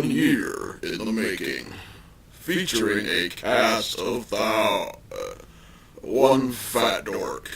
1 year in the making, featuring a cast of one fat dork.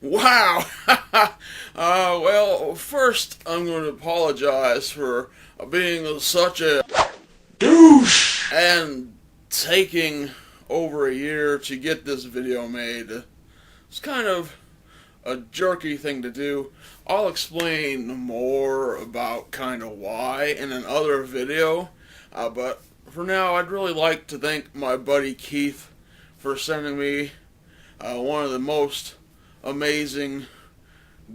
Wow! Well, first I'm going to apologize for being such a douche and taking over a year to get this video made. It's kind of a jerky thing to do. I'll explain more about kind of why in another video, but for now I'd really like to thank my buddy Keith for sending me one of the most amazing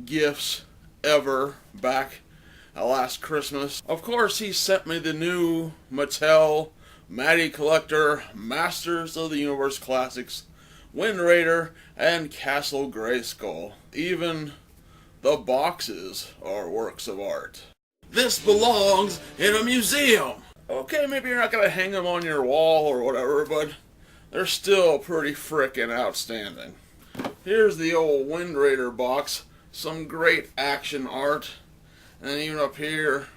gifts ever back last Christmas. Of course, he sent me the new Mattel Matty Collector Masters of the Universe Classics Wind Raider and Castle Grayskull. Even the boxes are works of art. This belongs in a museum! Okay, maybe you're not going to hang them on your wall or whatever, but they're still pretty frickin' outstanding. Here's the old Wind Raider box. Some great action art. And then even up here,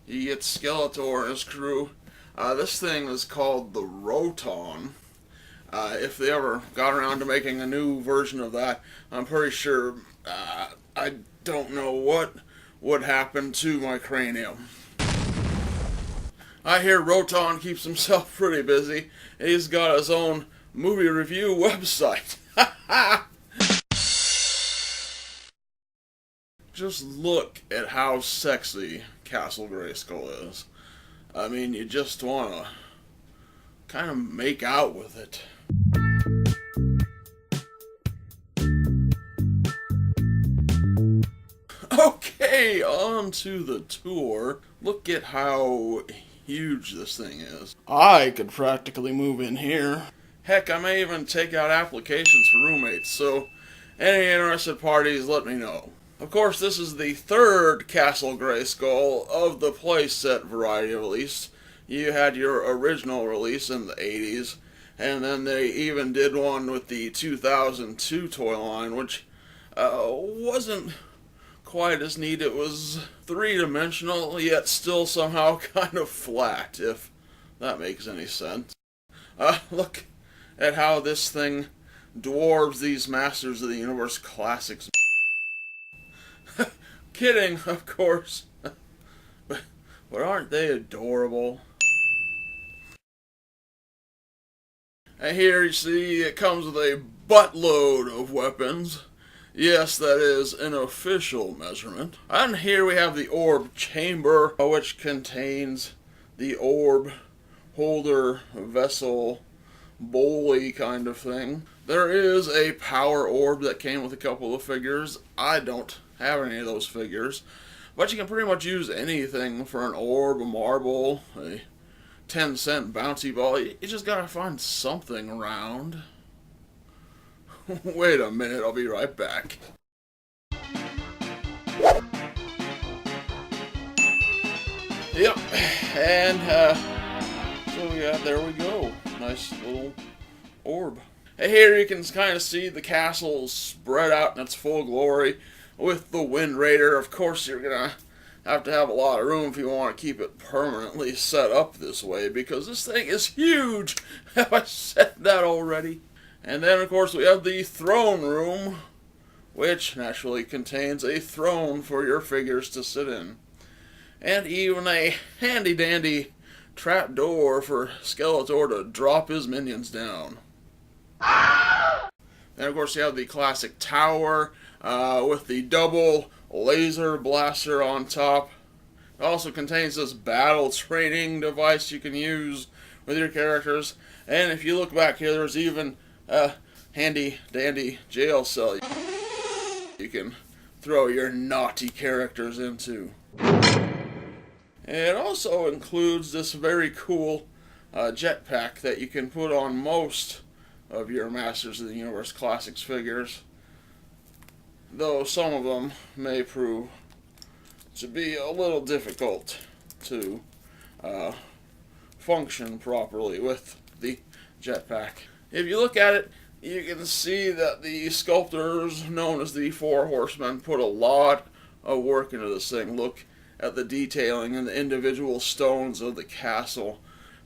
you get Skeletor and his crew. This thing is called the Roton. If they ever got around to making a new version of that, I'm pretty sure, I don't know what would happen to my cranium. I hear Roton keeps himself pretty busy. He's got his own movie review website. Just look at how sexy Castle Grayskull is. I mean, you just want to kind of make out with it. Okay, on to the tour. Look at how huge this thing is. I could practically move in here. Heck, I may even take out applications for roommates, so any interested parties, let me know. Of course, this is the third Castle Grayskull of the playset variety release. You had your original release in the 80s, and then they even did one with the 2002 toy line, which wasn't quite as neat. It was three-dimensional, yet still somehow kind of flat, if that makes any sense. Look at how this thing dwarves these Masters of the Universe classics. Kidding, of course. But aren't they adorable? And here you see it comes with a buttload of weapons. Yes, that is an official measurement. And here we have the orb chamber, which contains the orb holder vessel bowly kind of thing. There is a power orb that came with a couple of figures. I don't have any of those figures, but you can pretty much use anything for an orb, a marble, a 10-cent bouncy ball. You just gotta find something around. Wait a minute, I'll be right back. Yep, and so yeah, there we go. Nice little orb. And here you can kind of see the castle spread out in its full glory with the Wind Raider. Of course, you're gonna have to have a lot of room if you want to keep it permanently set up this way, because this thing is huge. Have I said that already? And then, of course, we have the throne room, which naturally contains a throne for your figures to sit in. And even a handy-dandy trapdoor for Skeletor to drop his minions down. And, of course, you have the classic tower with the double laser blaster on top. It also contains this battle training device you can use with your characters. And if you look back here, there's even a handy-dandy jail cell you can throw your naughty characters into. And it also includes this very cool jetpack that you can put on most of your Masters of the Universe Classics figures, though some of them may prove to be a little difficult to function properly with the jetpack. If you look at it, you can see that the sculptors known as the Four Horsemen put a lot of work into this thing. Look at the detailing and the individual stones of the castle.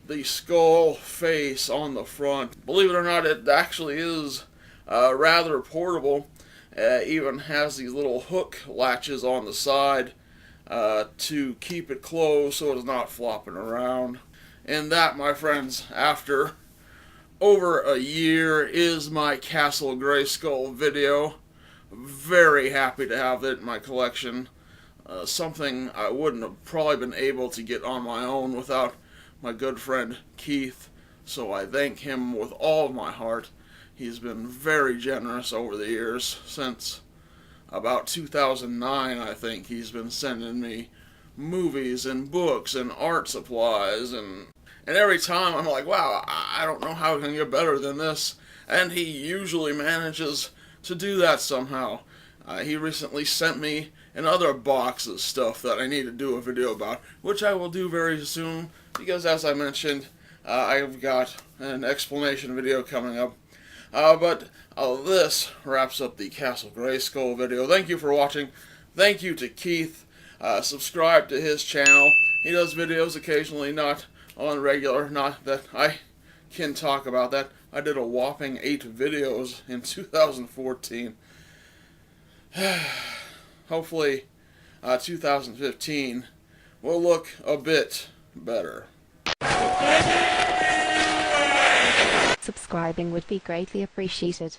The skull face on the front. Believe it or not, it actually is rather portable. Even has these little hook latches on the side to keep it closed so it's not flopping around. And that, my friends, after over a year, is my Castle Grayskull video. Very happy to have it in my collection. Something I wouldn't have probably been able to get on my own without my good friend Keith, so I thank him with all of my heart. He's been very generous over the years. Since about 2009, I think, he's been sending me movies and books and art supplies, and every time I'm like, wow, I don't know how I can get better than this, and he usually manages to do that somehow. He recently sent me another box of stuff that I need to do a video about, which I will do very soon, because as I mentioned, I've got an explanation video coming up. But this wraps up the Castle Grayskull video. Thank you for watching. Thank you to Keith. Subscribe to his channel. He does videos occasionally, not on regular, not that I can talk about that. I did a whopping 8 videos in 2014. Hopefully 2015 will look a bit better. Subscribing would be greatly appreciated.